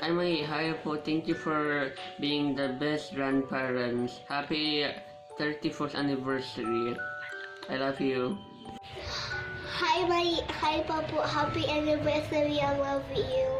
Hi po. Thank you for being the best grandparents. Happy 34th anniversary. I love you. Hi Papu, happy anniversary, I love you.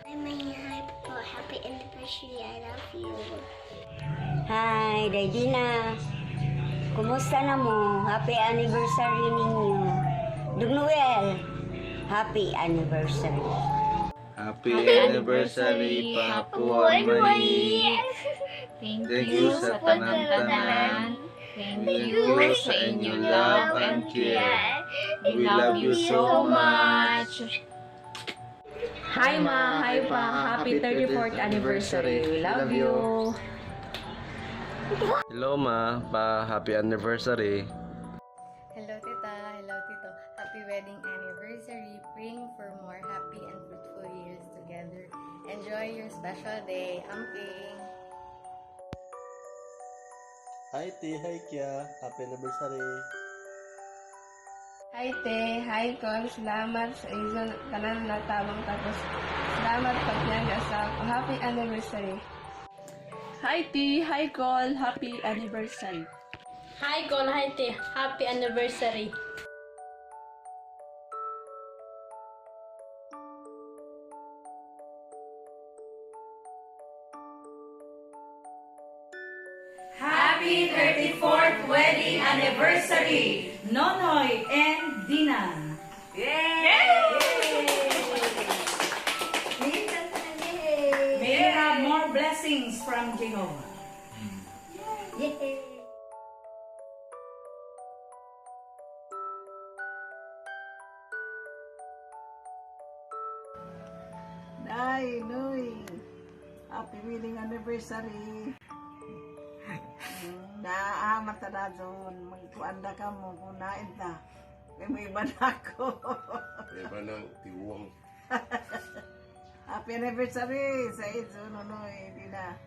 Hi Papu, happy anniversary, I love you. Hi, Daydina. Kumusta na mo? Happy anniversary ninyo. Dug Noel, happy anniversary. Happy anniversary, Papua Mai. Thank Thank you you sa sa tanan-tanan. Thank you sa inyong love and care. We love you so much. Hi Ma, hi Pa, happy 34th anniversary. We love you. Hello Ma, Pa, happy anniversary. Hello Tita, hello Tito. Happy wedding anniversary. Praying for more happy and fruitful years together. Enjoy your special day. Amping. Hi T, hi Kia, happy anniversary. Hi Te, hi Col, salamat sa izon kanan na tabang tapos salamat pagyaga sa ako. Happy anniversary. Hi T, hi Col, happy anniversary. Hi Col, hi Te, happy anniversary. Happy 34th wedding anniversary, Nonoy and Dina. Yay! May you have more blessings from Jehovah. Yay! Nay, Noy, happy wedding anniversary. Naamat na doon, magkuanda ka mo, kunain ta. May iba na ako. May iba ng tiwang. Happy anniversary sa Izo, Nonoy, hindi na.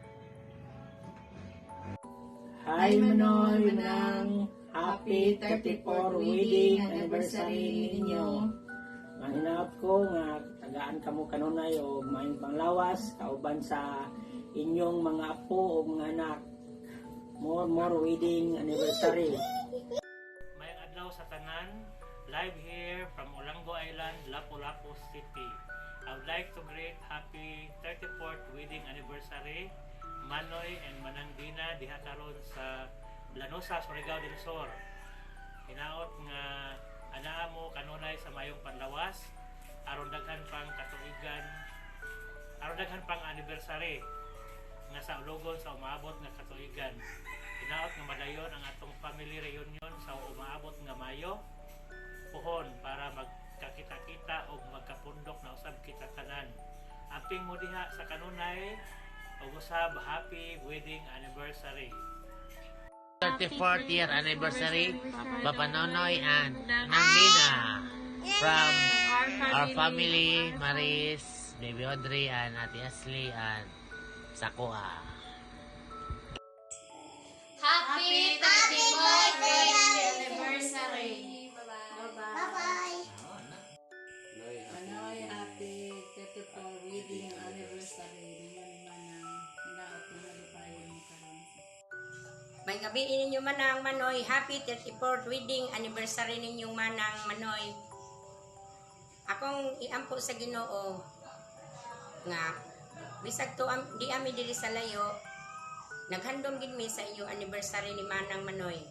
Hi Manoy, Manang, happy 34 wedding anniversary ninyo. Manginap ko nga tagaan kamo kanunay o maing panglawas kauban sa inyong mga apo o mga anak. More wedding anniversary. May adlaw sa tanan, live here from Olango Island, Lapu-Lapu City. I would like to greet happy 34th wedding anniversary Manoy and Manang Dina diha karon sa Lanosa, Surigao del Sur. Hinaot nga anaa mo kanunay sa mayong panlawas aron daghan pang katuigan, aron daghan pang anniversary nga sa ulogon sa umaabot nga katuigan. Hinaot nga madayon ang atong family reunion sa umaabot nga Mayo puhon para magkakita-kita o magkapundok na usab kita tanan. Aping mo diha sa kanunay ug usab happy wedding anniversary. 34th year anniversary, Papa Nonoy and Nandina from our family, Maris, Baby Audrey, and Ate Ashley, and Sakua. Happy 34th wedding anniversary. Bye-bye. Manoy, happy 34th wedding anniversary. Hinaot na malipayon mo karon. May gabi ninyo Manang Manoy, happy 34th wedding anniversary ninyong Manang Manoy. Akong iampo sa Ginoo nga bisag to di ami diri sa layo. Naghandom gid mi sa inyong anniversary ni Manang Manoy.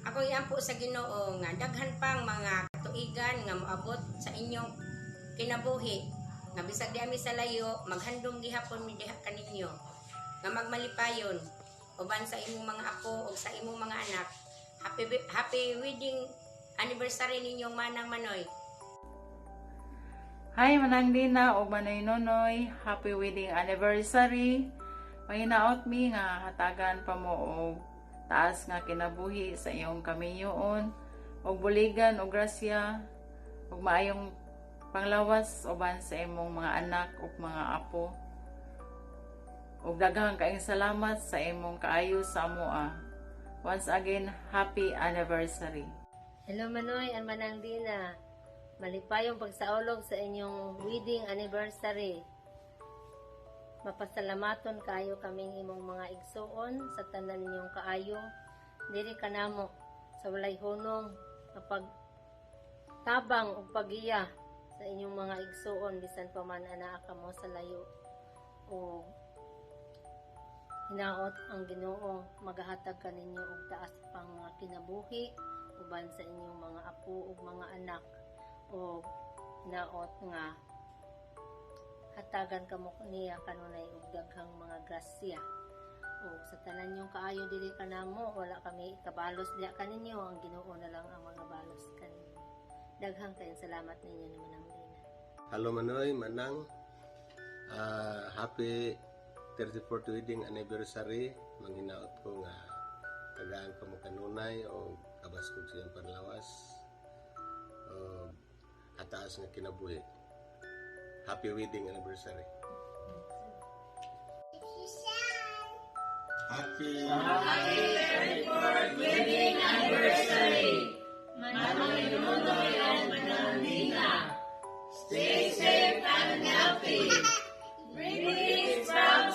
Ako iampo sa Ginoo nga daghan pang mga katuigan nga moabot sa inyong kinabuhi. Nga bisag di ami sa layo, maghandom gihapon mi diha kaninyo. Nga magmalipayon uban sa imong mga apo ug sa imong mga anak. Happy wedding anniversary ninyong Manang Manoy. Hi Manang Dina o Manoy Nonoy, happy wedding anniversary. Mahinaot mi nga hatagan pa mo og taas nga kinabuhi sa iyong kamiyoon og buligan og grasya og maayong panglawas uban sa imong mga anak ug mga apo. Ug daghang kaayong salamat sa imong kaayo sa amoa. Once again, happy anniversary. Hello Manoy and Manang Dina. Malipayong pagsaulog sa inyong wedding anniversary. Mapasalamaton kayo kaming imong mga igsuon sa tanan ninyong kaayo. Dili kanamo sa walay hunong kapag tabang ug pagiya sa inyong mga igsuon bisan pa man anaa kamo sa layo. O hinaot ang Ginoo magahatag kaninyo og taas pang mga kinabuhi uban sa inyong mga apo ug mga anak. O hinaot nga hatagan kamo niya kanunay og daghang mga grasya. O sa tanan niyong kaayo dili kanamo wala kami ikabalos diha kaninyo, ang Ginoo na lang ang mga balos kaninyo. Daghang kayong salamat ninyo ni Manang Lina. Hello Manoy, Manang. Happy 34th wedding anniversary. Manghinaot ko nga tagaan ka mo kanunay o kabas ko siyang panlawas. O ataas nga kinabuhi. Happy wedding anniversary. Happy 34th wedding anniversary. Manang Nonoy and Manang Lina. Stay safe and healthy. Greetings from